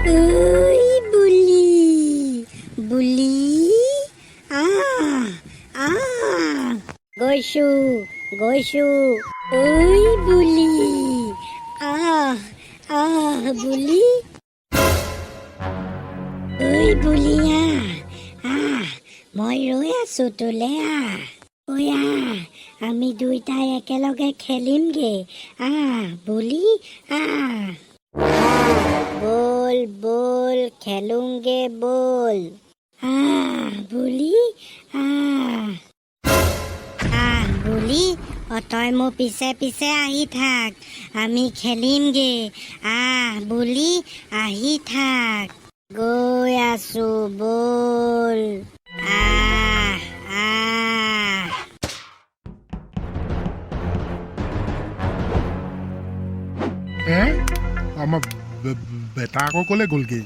ঐ বুলি বুলি আহ আহ গৈছো গৈছো ঐ বুলি আহ আহ বুলি ঐ বুলি আহ মই ৰৈ আছো তোলে ঐ আমি দুইটাই একেলগে খেলিমগে বুলি বল বল খেলোগে বল বুলি বুলি তই মোৰ পিছে পিছে আহি থাক আমি খেলিমগে বুলি আহি থাক গৈ আছো বল আমাৰ বেটা আকৌ কলে গ'লগে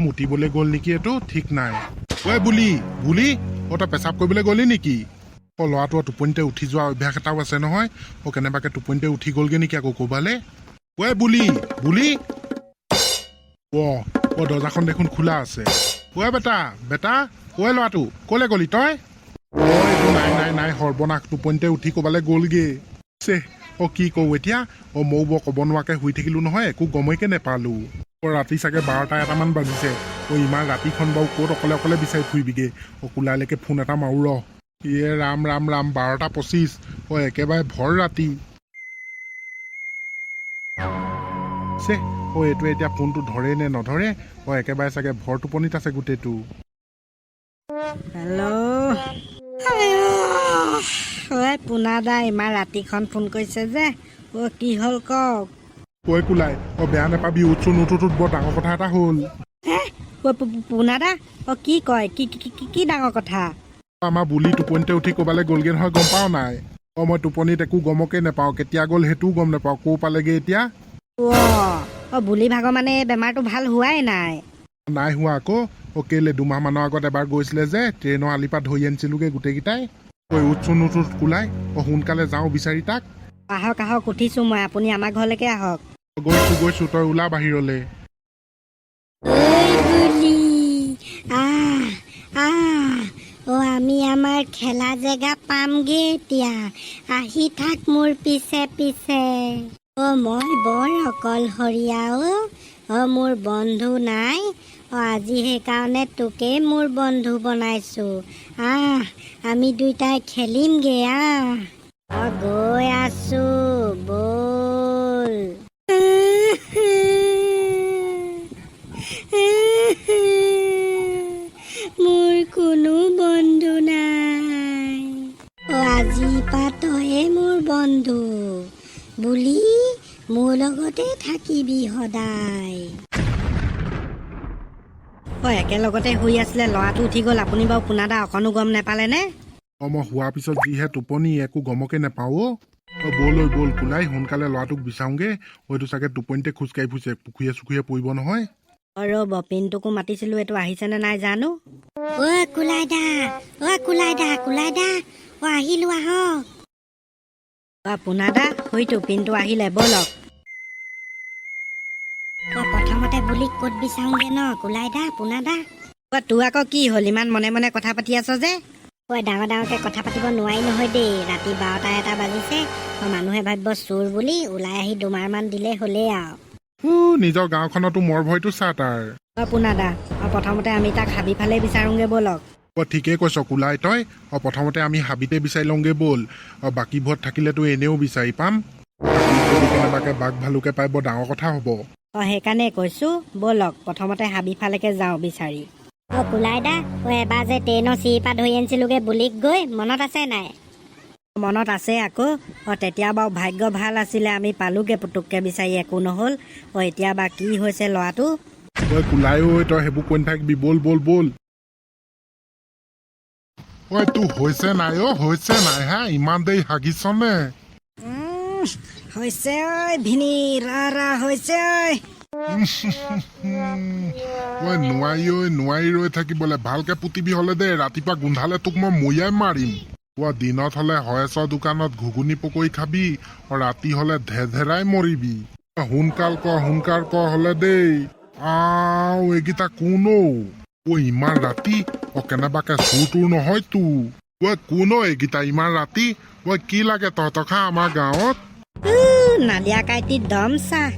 মুতিবলৈ গ'ল নেকি এইটো ঠিক নাই ঐ বুলি বুলি তই পেচাব কৰিবলৈ গ'লি নেকি ল'ৰাটো টোপনিতে উঠি যোৱা অভ্যাস এটাও আছে নহয় কেনেবাকে টোপনিতে উঠি গ'লগে নেকি আকৌ ক'বালে ঐ বুলি বুলি দৰ্জাখন দেখোন খোলা আছে ঐ বেটা বেটা ঐ ল'ৰাটো কলে গ'লি তই এইটো নাই নাই নাই সৰ্বনাশ টোপনিতে উঠি ক'বালে গ'লগে কি কওঁ এতিয়া ময়ো বৰ ক'ব নোৱাৰাকে শুই থাকিলো নহয় একো গমকে নেপালো ৰাতি চাগে 12টা-1 মান বাজিছে ইমান ৰাতিখন বাৰু ক'ত অকলে অকলে বিচাৰি ফুৰিবিগে কোলাইলৈকে ফোন এটা মাৰো ৰ ৰাম ৰাম ৰাম 12:25 একেবাৰে ভৰ ৰাতি এইটো এতিয়া ফোনটো ধৰে নে নধৰে একেবাৰে চাগে ভৰ টোপনিত আছে গোটেইটো হেল্ল' পোনা দা ইমান ৰাতিখন ফোন কৰিছে যে কি হ'ল কওক কোলাই বেয়া নেপাবি উঠছোন উঠোত বৰ ডাঙৰ কথা এটা হ'ল পোনা দা কি কয় কি ডাঙৰ কথা আমাৰ বুলি টোপনিতে উঠি ক'বালে গ'লগে নহয় গম পাও নাই মই টোপনিত একো গমকে নেপাওঁ কেতিয়া গ'ল সেইটোও গম নেপাওঁ ক'ৰ পালেগে এতিয়া বুলি ভাগৰ মানে বেমাৰটো ভাল হোৱাই নাই নাই হোৱা আকৌ কেলে 2 মাহ মানৰ আগত এবাৰ গৈছিলে যে ট্ৰেইনৰ আলিৰ পৰা ধৰি আনিছিলোগে গোটেইকেইটাই উঠছোন উঠোত কোলাই সোনকালে যাওঁ বিচাৰি তাক আহক আহক উঠিছো মই আপুনি আমাৰ ঘৰলৈকে আহক গৈছো তই ওলা বাহিৰলে আমি আমাৰ খেলা জেগা পামগে এতিয়া আহি থাক মোৰ পিছে পিছে মই বৰ অকলশৰীয়া মোৰ বন্ধু নাই আজি সেইকাৰণে তোকেই মোৰ বন্ধু বনাইছো আমি দুইটাই খেলিমগে গৈ আছো বল মোৰ কোনো বন্ধু নাই আজি পা তয়ে মোৰ বন্ধু বুলি মোৰ লগতে থাকিবি সদায় একেলগতে শুই আছিলে ল'ৰাটো উঠি গ'ল আপুনি বাৰু পোনাদা অকণো গম নেপালে নে মই শোৱাৰ পিছত যিহে টোপনি একো গমকে নেপাওঁ বল কোলাই সোনকালে ল'ৰাটোক বিচাৰোগে হয়তো চাগে টোপনিতে খোজকাঢ়ি ফুৰিছে পুখুৰীয়ে চুখুৰীয়ে পৰিব নহয় ৰ'ব পিনটোকো মাতিছিলো এইটো আহিছেনে নাই জানো কোলাই দা আহিলো আহক পোনাদা হয়তো পিনটো আহিলে বলক প্ৰথমতে বুলিক ক'ত বিচাৰোগে ন কোলাই দা পোনাদা তোৰ আকৌ কি হ'ল ইমান মনে মনে কথা পাতি আছ যে ডাঙৰকে কথা পাতিব নোৱাৰি নহয় দেই ৰাতি 12টা-1 বাজিছে মানুহে ভাবিব চোৰ বুলি ওলাই আহি 2 মাৰমান দিলে হ'লেই আৰু নিজৰ গাঁওখনতো মোৰ ভয়টো চা তাৰ পোনাদা প্ৰথমতে আমি তাক হাবি ফালে বিচাৰোগে বলক ঠিকেই কৈছ কোলাই তই প্ৰথমতে আমি হাবিতে বিচাৰি লওঁগে বল বাকীবোৰত থাকিলেতো এনেও বিচাৰি পাম কেনেবাকে বাঘ ভালুকে পাই বৰ ডাঙৰ কথা হ'ব সেইকাৰণে কৈছো বলক প্ৰথমতে হাবি ফালেকে যাওঁ বিচাৰি কোলাই দা এবাৰ যে ট্ৰেইনৰ চিৰিৰ পৰা ধৰি আনিছিলোগে বুলিক গৈ মনত আছে নাই মনত আছে আকৌ তেতিয়া বাৰু ভাগ্য ভাল আছিলে আমি পালোগে পুতুককে বিচাৰি একো নহ'ল এতিয়া বা কি হৈছে ল'ৰাটো কোলাই তই সেইবোৰ কৈ নাথাকিবি বল তোৰ হৈছে নাই হা ইমান দেৰি হাগিছনে হৈছে ভিনি হৈছে নোৱাৰি ৰৈ থাকিবলে ভালকে পুতিবি হলে দে ৰাতিপুৱা গোন্ধালে তোক মই মৰিয়াই মাৰিম দিনত হলে হয়েছৰ দোকানত ঘুগুনি পকৰি খাবি ৰাতি হলে ধেধেৰাই মৰিবি সোনকাল কৰ হলে দেই এইকেইটা কোন ইমান ৰাতি কেনেবাকে চুৰ তোৰ নহয়তো কোন এইকেইটা ইমান ৰাতি কি লাগে তহঁতক খা আমাৰ গাঁৱত নালিয়া কাইটি দম চাহ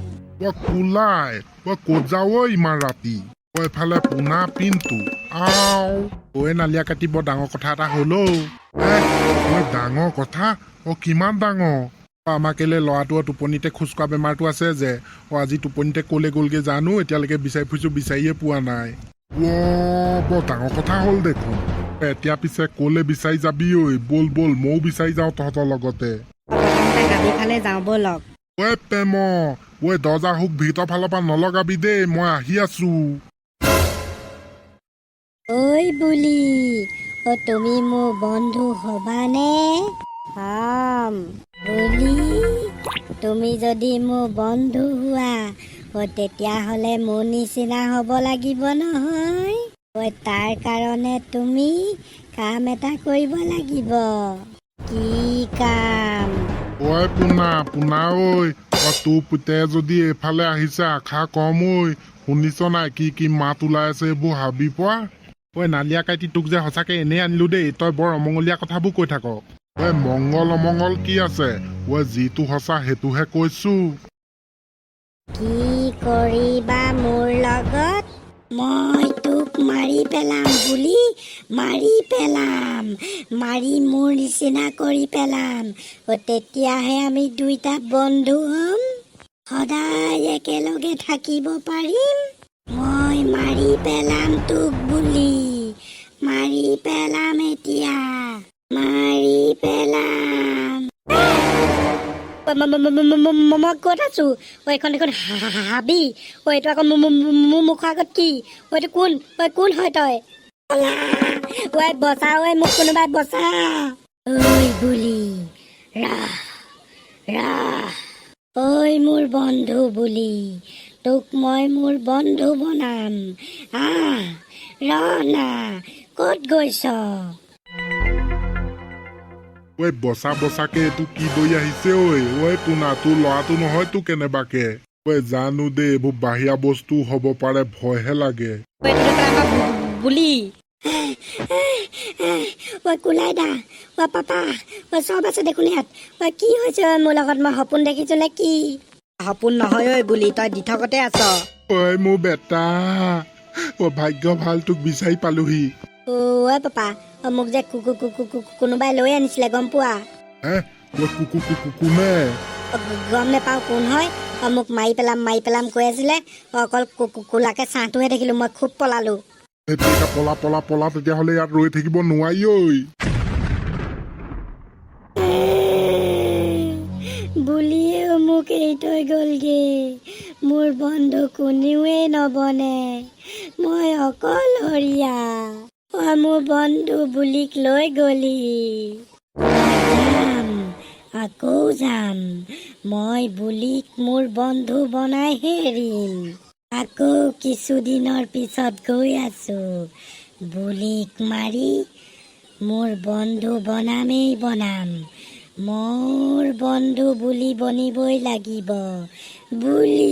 কোলাই ক'ত যাও ইমান ৰাতি এফালে পোনা পিনটো নালিয়া কাটি বৰ ডাঙৰ কথা এটা হ'ল ডাঙৰ কথা কিমান ডাঙৰ আমাৰ কেলে ল'ৰাটো টোপনিতে খোজকঢ়া বেমাৰটো আছে যে আজি টোপনিতে কলে গ'লগে জানো এতিয়ালৈকে বিচাৰি ফুৰিছো বিচাৰিয়ে পোৱা নাই বৰ ডাঙৰ কথা হ'ল দেখোন এতিয়া পিছে কলে বিচাৰি যাবি বল বল ময়ো বিচাৰি যাওঁ তহঁতৰ লগতে হাবিফালে যাওঁ ব'লক প্ৰেম দৰ্জা হুক ভিতৰ ফালৰ পৰা নলগাবি দেই মই আহি আছো ঐ বুলি তুমি মোৰ বন্ধু হবানে বুলি তুমি যদি মোৰ বন্ধু হোৱা তেতিয়াহ'লে মোৰ নিচিনা হ'ব লাগিব নহয় তাৰ কাৰণে তুমি কাম এটা কৰিব লাগিব কি কাম পোনা তোৰ পুতে যদি এইফালে আহিছে আশা কম শুনিছ নাই কি মাত ওলাই আছে এইবোৰ হাবি পোৱা নালিয়া কাইটি তোক যে সঁচাকে এনেই আনিলো দেই তই বৰ অমংগলীয়া কথাবোৰ কৈ থাক মংগল অমংগল কি আছে যিটো সঁচা সেইটোহে কৈছো কি কৰিবা মোৰ লগত মই তোক মাৰি পেলাম বুলি মাৰি মোৰ নিচিনা কৰি পেলাম তেতিয়াহে আমি দুইটা বন্ধু হ'ম সদায় একেলগে থাকিব পাৰিম মই মাৰি পেলাম তোক বুলি মাৰি পেলাম এতিয়া মাৰি পেলাম মই ক'ত আছো এইখন হাবি এইটো আকৌ মোৰ মুখৰ আগত কি এইটো কোন হয় তই বচা মোক কোনোবাই বচা বুলি মোৰ বন্ধু বুলি তোক মই মোৰ বন্ধু বনাম না ক'ত গৈছ বচাকে এইটো কি দৈ আহিছে পোনা তোৰ ল'ৰাটো নহয়তো কেনেবাকে জানো দেই এইবোৰ বাহিৰা বস্তু হ'ব পাৰে ভয়হে লাগে বুলি কোলাই দা পাপা চব আছে দেখোন ইয়াত কি হৈছে মোৰ লগত মই সপোন দেখিছো নে কি সপোন নহয় বুলি তই দিঠকতে আছ মোৰ বেটা ভাগ্য ভাল তোক বিচাৰি পালোহি পাপা মোক যে কোনোবাই লৈ আনিছিলে গম পোৱা কোনে গম নেপাওঁ কোন হয় মোক মাৰি পেলাম কৈ আছিলে অকল কোলাকে ছাঁটোহে দেখিলো মই খুব পলালো পলা তেতিয়াহ'লে ইয়াত ৰৈ থাকিব নোৱাৰি বুলিয়েও মোক এৰি থৈ গ'লগে মোৰ বন্ধু কোনেওৱে নবনে মই অকলশৰীয়া মোৰ বন্ধু বুলিক লৈ গলি আকৌ যাম মই বুলিক মোৰ বন্ধু বনাইহে এৰিম আকৌ কিছুদিনৰ পিছত গৈ আছো বুলিক মাৰি মোৰ বন্ধু বনাম মোৰ বন্ধু বুলি বনিবই লাগিব বুলি